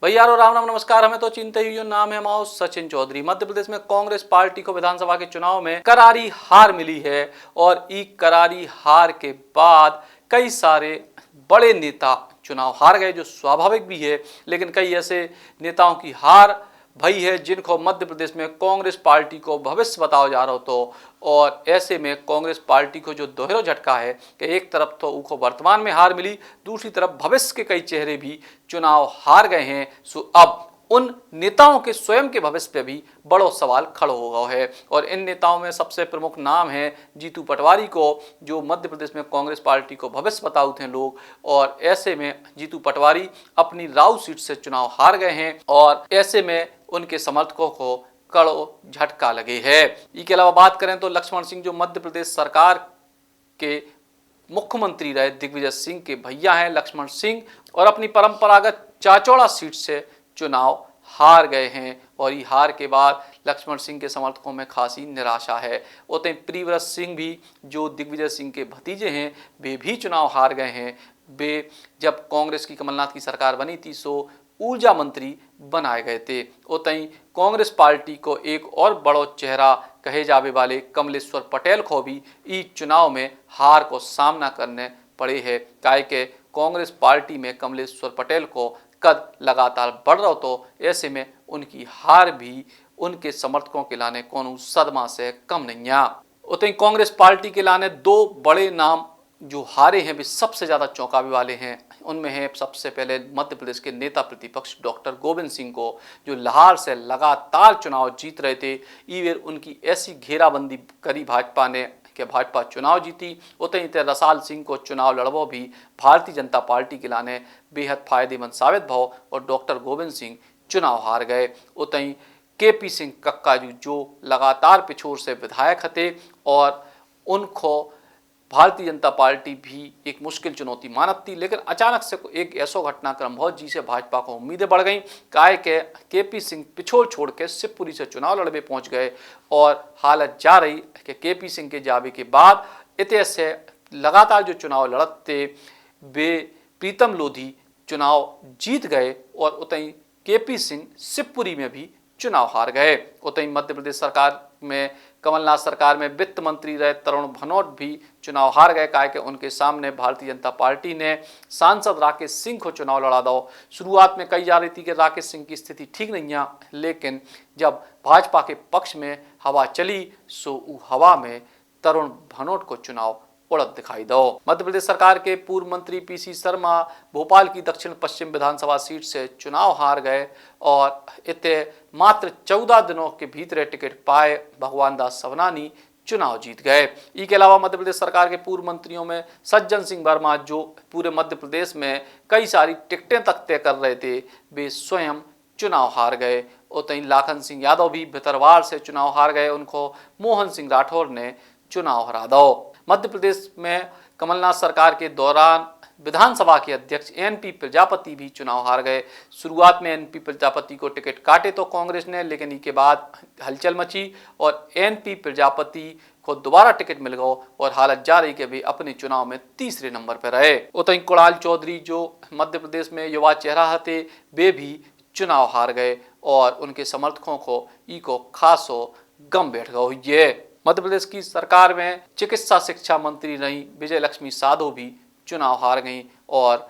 भैया राम राम नमस्कार। हमें तो चिंता ही नाम है माओ सचिन चौधरी। मध्य प्रदेश में कांग्रेस पार्टी को विधानसभा के चुनाव में करारी हार मिली है और इस करारी हार के बाद कई सारे बड़े नेता चुनाव हार गए, जो स्वाभाविक भी है। लेकिन कई ऐसे नेताओं की हार भई है जिनको मध्य प्रदेश में कांग्रेस पार्टी को भविष्य बताया जा रहा हो। और ऐसे में कांग्रेस पार्टी को जो दोहरा झटका है कि एक तरफ तो उनको वर्तमान में हार मिली, दूसरी तरफ भविष्य के कई चेहरे भी चुनाव हार गए हैं। सो अब उन नेताओं के स्वयं के भविष्य पे भी बड़ो सवाल खड़ा हो गया है। और इन नेताओं में सबसे प्रमुख नाम है जीतू पटवारी को, जो मध्य प्रदेश में कांग्रेस पार्टी को भविष्य बताते हैं लोग। और ऐसे में जीतू पटवारी अपनी राउ सीट से चुनाव हार गए हैं और ऐसे में उनके समर्थकों को कड़ो झटका लगे है। इसके अलावा बात करें तो लक्ष्मण सिंह, जो मध्य प्रदेश सरकार के मुख्यमंत्री रहे दिग्विजय सिंह के भैया हैं लक्ष्मण सिंह, और अपनी परंपरागत चाचौड़ा सीट से चुनाव हार गए हैं। और ये हार के बाद लक्ष्मण सिंह के समर्थकों में खासी निराशा है। उतने प्रियव्रत सिंह भी, जो दिग्विजय सिंह के भतीजे हैं, वे भी चुनाव हार गए हैं। वे जब कांग्रेस की कमलनाथ की सरकार बनी थी सो ऊर्जा मंत्री बनाए गए थे। उतई कांग्रेस पार्टी को एक और बड़ो चेहरा कहे जावे वाले कमलेश्वर पटेल को भी इस चुनाव में हार को सामना करने पड़े है। काहे के कांग्रेस पार्टी में कमलेश्वर पटेल को कद लगातार बढ़ रहा, तो ऐसे में उनकी हार भी उनके समर्थकों के लाने कोनो सदमा से कम नहीं है। उतई कांग्रेस पार्टी के लाने दो बड़े नाम जो हारे हैं वे सबसे ज्यादा चौंकावे वाले हैं। उनमें है सबसे पहले मध्य प्रदेश के नेता प्रतिपक्ष डॉक्टर गोविंद सिंह को, जो लाहौर से लगातार चुनाव जीत रहे थे। ईवेर उनकी ऐसी घेराबंदी करी भाजपा ने कि भाजपा चुनाव जीती। उतई रसाल सिंह को चुनाव लड़वो भी भारतीय जनता पार्टी के लाने बेहद फायदेमंद साबित भाव और डॉक्टर गोविंद सिंह चुनाव हार गए। उतई केपी सिंह कक्काजू, जो लगातार पिछोर से विधायक थे और उनको भारतीय जनता पार्टी भी एक मुश्किल चुनौती मानत थी, लेकिन अचानक से एक ऐसा घटनाक्रम हो जिसे भाजपा को उम्मीदें बढ़ गईं। काय के केपी सिंह पिछोड़ छोड़ के शिवपुरी से चुनाव लड़वे पहुंच गए और हालत जा रही कि केपी सिंह के जावे के बाद इतने से लगातार जो चुनाव लड़ते वे प्रीतम लोधी चुनाव जीत गए और उतई केपी सिंह शिवपुरी में भी चुनाव हार गए। उतई मध्य प्रदेश सरकार में कमलनाथ सरकार में वित्त मंत्री रहे तरुण भनोट भी चुनाव हार गए। काहे कि उनके सामने भारतीय जनता पार्टी ने सांसद राकेश सिंह को चुनाव लड़ा दो। शुरुआत में कही जा रही थी कि राकेश सिंह की स्थिति ठीक नहीं है, लेकिन जब भाजपा के पक्ष में हवा चली सो हवा में तरुण भनोट को चुनाव उड़त दिखाई दो। मध्य प्रदेश सरकार के पूर्व मंत्री पीसी शर्मा भोपाल की दक्षिण पश्चिम विधानसभा सीट से चुनाव हार गए और इतने मात्र 14 दिनों के भीतर टिकट पाए भगवान दास सवनानी चुनाव जीत गए। इसके अलावा मध्य प्रदेश सरकार के पूर्व मंत्रियों में सज्जन सिंह वर्मा, जो पूरे मध्य प्रदेश में कई सारी टिकटें तक तय कर रहे थे, वे स्वयं चुनाव हार गए। उतई लाखन सिंह यादव भी भितरवार से चुनाव हार गए, उनको मोहन सिंह राठौर ने चुनाव हरा दो। मध्य प्रदेश में कमलनाथ सरकार के दौरान विधानसभा के अध्यक्ष एनपी प्रजापति भी चुनाव हार गए। शुरुआत में एनपी प्रजापति को टिकट काटे तो कांग्रेस ने, लेकिन इसके बाद हलचल मची और एनपी प्रजापति को दोबारा टिकट मिल गया और हालत जा रही कि वे अपने चुनाव में तीसरे नंबर पर रहे। उतई कुणाल चौधरी, जो मध्य प्रदेश में युवा चेहरा थे, वे भी चुनाव हार गए और उनके समर्थकों को खासो गम बैठ गया हुई है। मध्य प्रदेश की सरकार में चिकित्सा शिक्षा मंत्री रही विजय लक्ष्मी साधो भी चुनाव हार गई और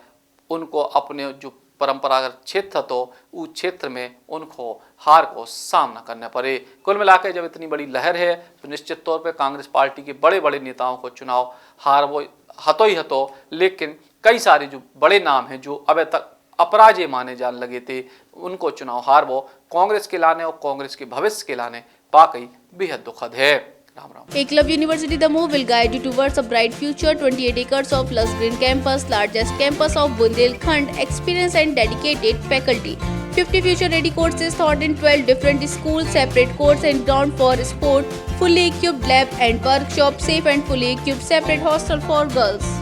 उनको अपने जो परंपरागत क्षेत्र तो उस क्षेत्र में उनको हार को सामना करना पड़े। कुल मिलाकर जब इतनी बड़ी लहर है तो निश्चित तौर पर कांग्रेस पार्टी के बड़े बड़े नेताओं को चुनाव हार वो हतो ही हतो, लेकिन कई सारे जो बड़े नाम हैं जो अब तक अपराजय माने जाने लगे थे, उनको चुनाव हार वो कांग्रेस के लाने और कांग्रेस के भविष्य के लाने वाकई बेहद दुखद है। Ram Ram. Eklavya University The Move will guide you towards a bright future. 28 acres of lush green campus, largest campus of Bundelkhand, experienced and dedicated faculty. 50 future-ready courses taught in 12 different schools, separate course and ground for sport, fully equipped lab and workshop, safe and fully equipped separate hostel for girls.